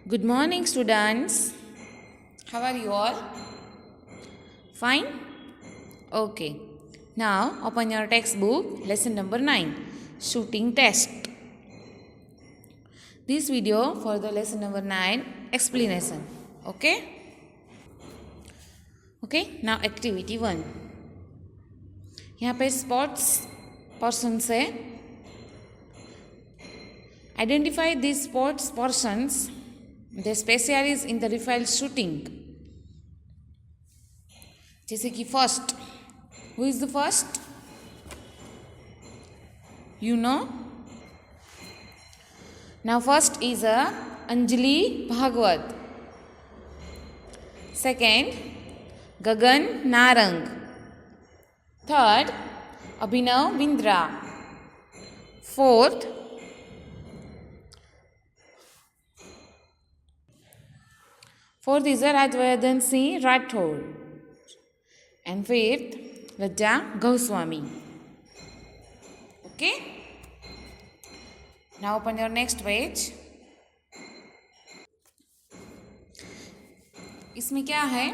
Good morning, students. How are you all? Fine? Okay. Now, open your textbook, lesson number 9, shooting test. This video for the lesson number 9, explanation. Okay? Okay, now activity 1. यहाँ पे sports person से identify this sports persons the specialist in the rifle shooting. जैसे कि first, who is the first? You know. Now first is Anjali Bhagwat. Second, Gagan Narang. Third, Abhinav Bindra. Fourth, is Rajvardhan Singh Rathod. And fifth, Raja Goswami. Okay? Now open your next page. इसमें क्या है?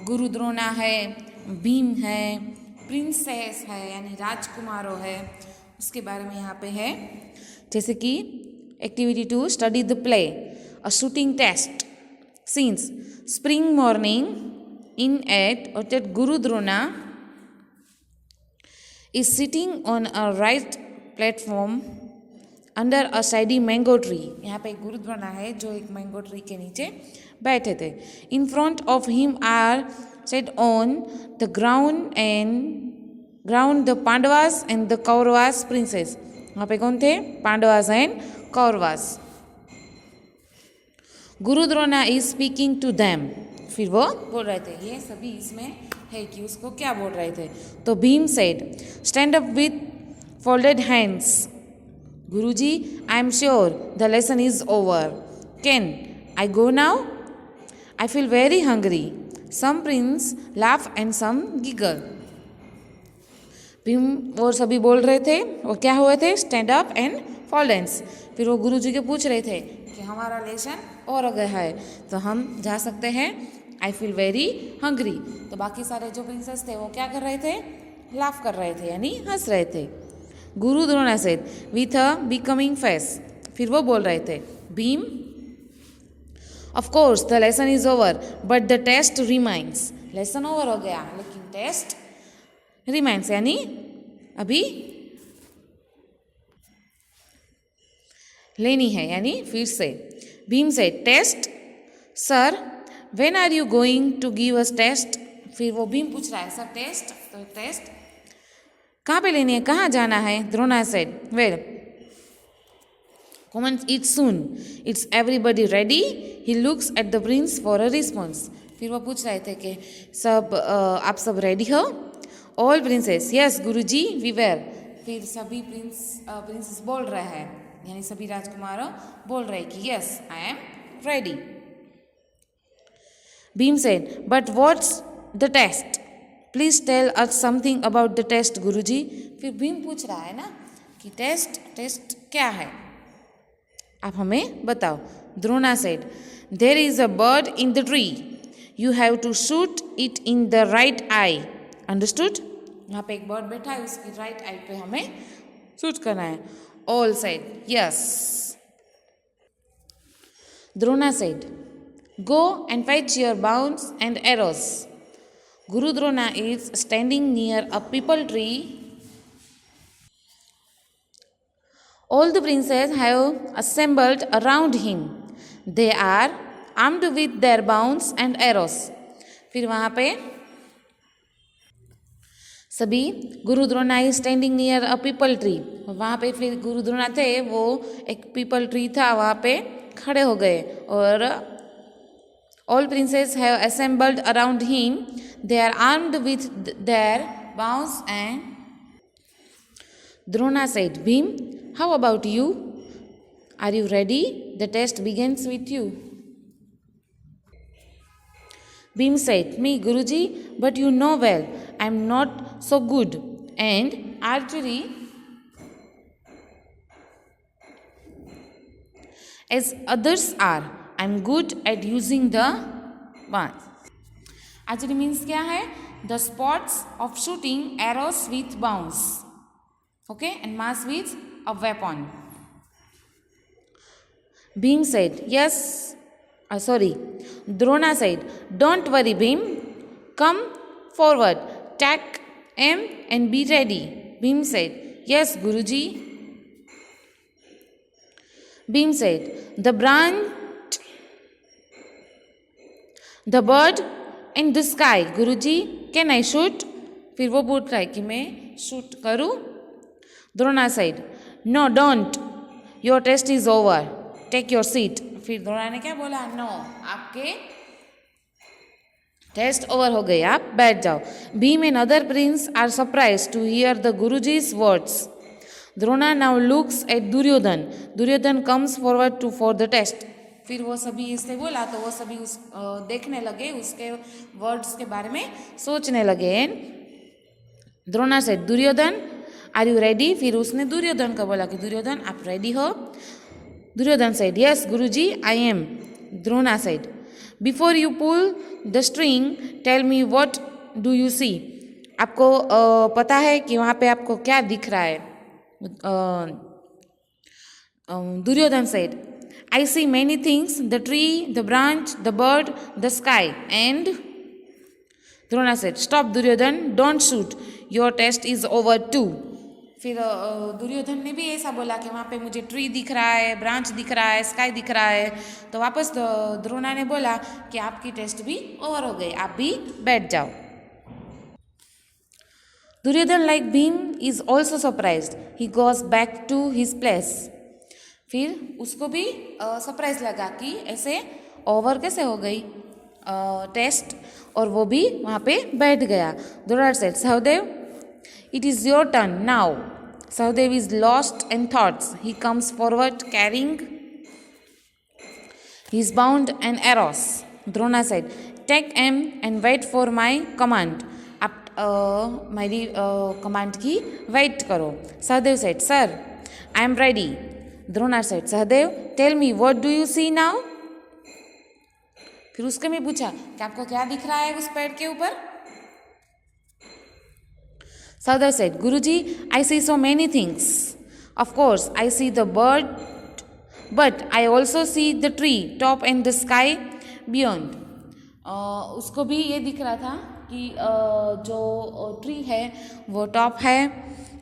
गुरु द्रोणा है, भीम है, princess है यानी राजकुमारों है, उसके बारे में यहाँ पे है. जैसे कि activity 2, study the play. A shooting test. Since spring morning in at Guru Drona is sitting on a right platform under a shady mango tree. यहाँ पे एक गुरु द्रोणा है जो एक मैंगो ट्री के नीचे बैठे थे. In front of him are set on the ground the Pandavas and the Kauravas princess. यहाँ पे कौन थे? Pandavas and Kauravas. Guru Drona is speaking to them. फिर वो बोल रहे थे, ये सभी इसमें है कि उसको क्या बोल रहे थे. तो Bhim said, stand up with folded hands. Guruji, I am sure the lesson is over. Can I go now? I feel very hungry. Some prince laugh and some giggle. Bhim और सभी बोल रहे थे, वो क्या हुए थे? Stand up and fold hands. फिर वो गुरुजी के पूछ रहे थे कि हमारा लेसन और गया है तो हम जा सकते हैं. आई फील वेरी हंग्री. तो बाकी सारे जो प्रिंसेस थे वो क्या कर रहे थे? लाफ कर रहे थे यानी हंस रहे थे. Guru Drona said with a becoming face. फिर वो बोल रहे थे, Bhim, of course the lesson is over but the test remains. Lesson over हो गया लेकिन टेस्ट रिमाइंस यानी अभी लेनी है यानी फिर से. Bhim say, test sir, when are you going to give us test. फिर वो भीम पूछ रहा है, सर टेस्ट, तो टेस्ट कहाँ पे लेनी है, कहाँ जाना है? Drona said, well common it soon. It's everybody ready? He looks at the Prince for a response. फिर वो पूछ रहे थे कि सब आप सब रेडी हो? All princes, yes Guruji we were. फिर सभी प्रिंसेस बोल रहे हैं यानी सभी राजकुमार बोल रहे कि yes I am ready. Bhim said, but what's the test? Please tell us something about the test Guruji. फिर भीम पूछ रहा है ना कि टेस्ट क्या है, आप हमें बताओ. Drona said, there is a bird in the tree. You have to shoot it in the right eye. Understood? यहाँ पे एक बर्ड बैठा है, उसकी राइट आई पे हमें शूट करना है. All said, yes. Drona said, go and fetch your bows and arrows. Guru Drona is standing near a peepal tree. All the princes have assembled around him. They are armed with their bows and arrows. फिर वहाँ पे सभी गुरु Drona is standing near a people tree. वहाँ पे फिर गुरु द्रोणा थे वो एक पीपल ट्री था वहाँ पे खड़े हो गए. और all princes have assembled around him. They are armed with their bows and. Drona said, Bhim, how about you? Are you ready? The test begins with you. Bhim said, me Guruji, but you know well, I am not so good. And archery as others are. I'm good at using the one. Actually means क्या है? The spots of shooting arrows with bounce. Okay, and mass with a weapon. Bhim said, yes. Drona said, don't worry, Bhim. Come forward, take aim and be ready. Bhim said, yes, Guruji. Bhim said, the branch, the bird and the sky. Guruji, can I shoot? फिर वो बोल रहा है कि मैं shoot करूँ. Drona said, no, don't. Your test is over. Take your seat. फिर द्रोणा ने क्या बोला? नो, आपके टेस्ट ओवर हो गए, आप बैठ जाओ. Bhim and other prince are surprise to hear the Guruji's words. Drona now looks at Duryodhan. Duryodhan comes forward to for the test. फिर वो सभी इससे बोला तो वो सभी देखने लगे, उसके वर्ड्स के बारे में सोचने लगे. द्रोणा से दुर्योधन आर यू रेडी? फिर उसने दुर्योधन को बोला कि दुर्योधन आप रेडी हो? Duryodhan said, yes, Guruji, I am. Drona said, before you pull the string, tell me what do you see? आपको पता है कि वहाँ पे आपको क्या दिख रहा है? Duryodhan said, I see many things, the tree, the branch, the bird, the sky. And Drona said, stop Duryodhan, don't shoot. Your test is over too. फिर दुर्योधन ने भी ऐसा बोला कि वहाँ पे मुझे ट्री दिख रहा है, ब्रांच दिख रहा है, स्काई दिख रहा है. तो वापस द्रोणा ने बोला कि आपकी टेस्ट भी ओवर हो गई, आप भी बैठ जाओ. Duryodhan like Bhim is also surprised. He goes back to his place. फिर उसको भी सरप्राइज लगा कि ऐसे ओवर कैसे हो गई टेस्ट, और वो भी वहाँ पे बैठ गया. Drona said, Sahadev, it is your turn now. Sahadev is lost in thoughts. He comes forward carrying his bound and arrows. Drona said, take aim and wait for my command. आप मेरी command की wait करो. Sahadev said, sir, I am ready. Drona said, Sahadev, tell me what do you see now? फिर उसके में पूछा कि आपको क्या दिख रहा है उस पेड़ के ऊपर? Sahadev said, Guruji, I see so many things. Of course, I see the bird, but I also see the tree, top and the sky beyond. उसको भी ये दिख रहा था कि जो ट्री है वो टॉप है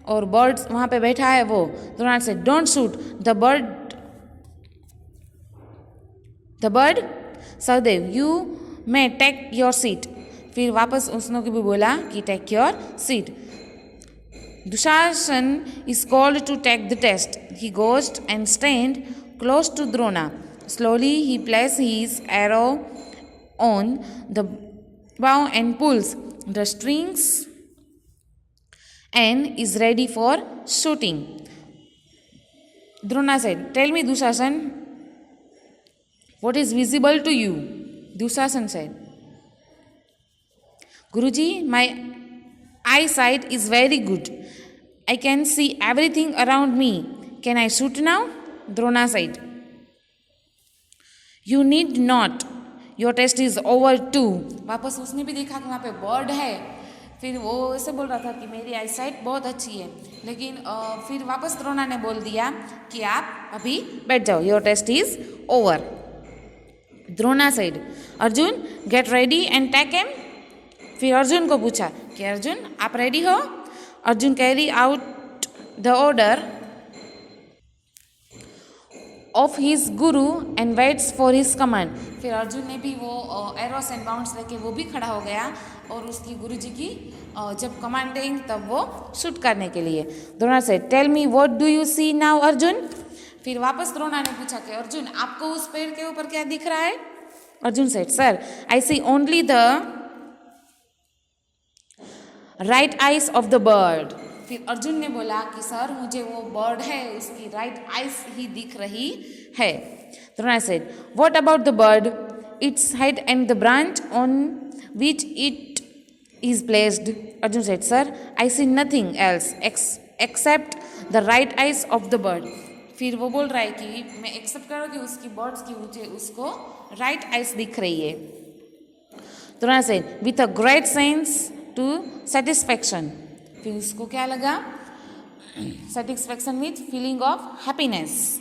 और बर्ड्स वहाँ पे बैठा है वो. Drona said, don't shoot the bird. Sahadev, you may take your seat. फिर वापस उसने भी बोला कि take your seat. Dushasan is called to take the test. He goes and stand close to Drona. Slowly he places his arrow on the bow and pulls the strings and is ready for shooting. Drona said, tell me, Dushasan, what is visible to you? Dushasan said, Guruji, my eyesight is very good. I can see everything around me. Can I shoot now? Drona said, you need not. Your test is over too. वापस उसने भी देखा कि वहाँ पे bird है. फिर वो ऐसे बोल रहा था कि मेरी आईसाइट बहुत अच्छी है, लेकिन फिर वापस द्रोणा ने बोल दिया कि आप अभी बैठ जाओ. Your test is over. Drona said, Arjun, get ready and take aim. फिर अर्जुन को पूछा कि अर्जुन आप रेडी हो? Arjun carry out the order of his guru and waits for his command. फिर अर्जुन ने भी वो एरोस एंड बाउंड्स लेके वो भी खड़ा हो गया और उसकी गुरुजी की जब कमांड देंगे तब वो शूट करने के लिए. Drona say tell me what do you see now Arjun. फिर वापस द्रोणा ने पूछा कि अर्जुन आपको उस पेड़ के ऊपर क्या दिख रहा है? Arjun said, sir I see only the right eyes of the bird. फिर अर्जुन ने बोला कि सर मुझे वो बर्ड है उसकी राइट आइज ही दिख रही है. Drona said, what about the bird? Its head and the branch on which it is placed. Arjun said, sir I see nothing else except the right eyes of the bird. फिर वो बोल रहा है कि मैं एक्सेप्ट करूँ कि उसकी बर्ड्स की मुझे उसको राइट आइज दिख रही है. Drona said with a great sense to satisfaction. फिर उसको क्या लगा? Satisfaction means feeling of happiness.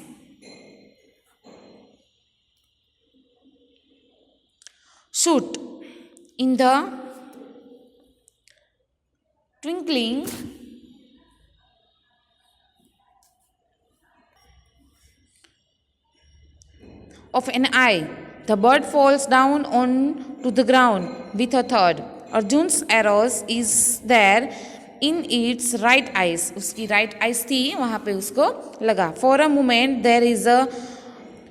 Shoot in the twinkling of an eye, the bird falls down on to the ground with a thud. Arjun's arrows is there in its right eyes. उसकी right eyes थी, वहाँ पे उसको लगा. For a moment there is a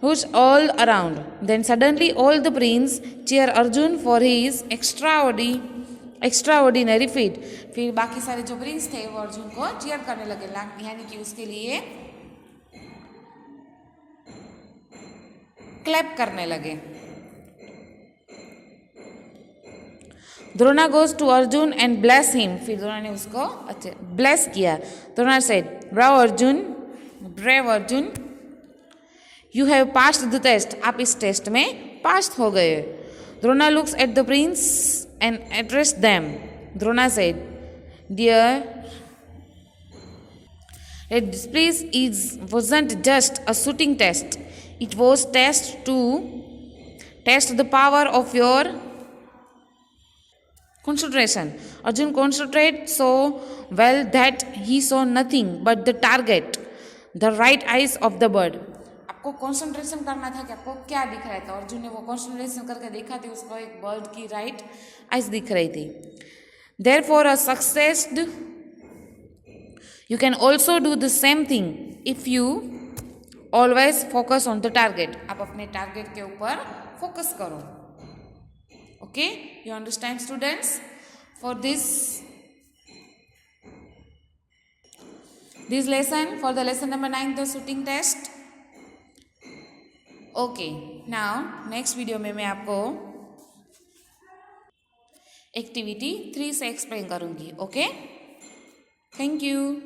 hush all around. Then suddenly all the prince cheer Arjun for his extraordinary feat. फिर बाकी सारे जो प्रिंस थे वो अर्जुन को चीयर करने लगे, यानी कि उसके लिए क्लैप करने लगे. Drona goes to Arjun and bless him. फिर द्रोणा ने उसको अच्छे ब्लेस किया. Drona said brave Arjun you have passed the test. आप इस टेस्ट में पास हो गए. Drona looks at the prince and address them. Drona said dear disciples wasn't just a shooting test. It was test to test the power of your concentration. Arjun concentrated so well that he saw nothing but the target, the right eyes of the bird. आपको concentration करना था कि आपको क्या दिख रहा है. तो अर्जुन ने वो कंसंट्रेशन करके देखा थी, उसको एक बर्ड की राइट आइज दिख रही थी. Therefore a success you can also do the same thing if you always focus on the target. आप अपने टारगेट के ऊपर फोकस करो. Okay, you understand students? For this lesson, for the lesson number 9, the shooting test. Okay, now next video में मैं आपको activity 3 से explain करूँगी. Okay, thank you.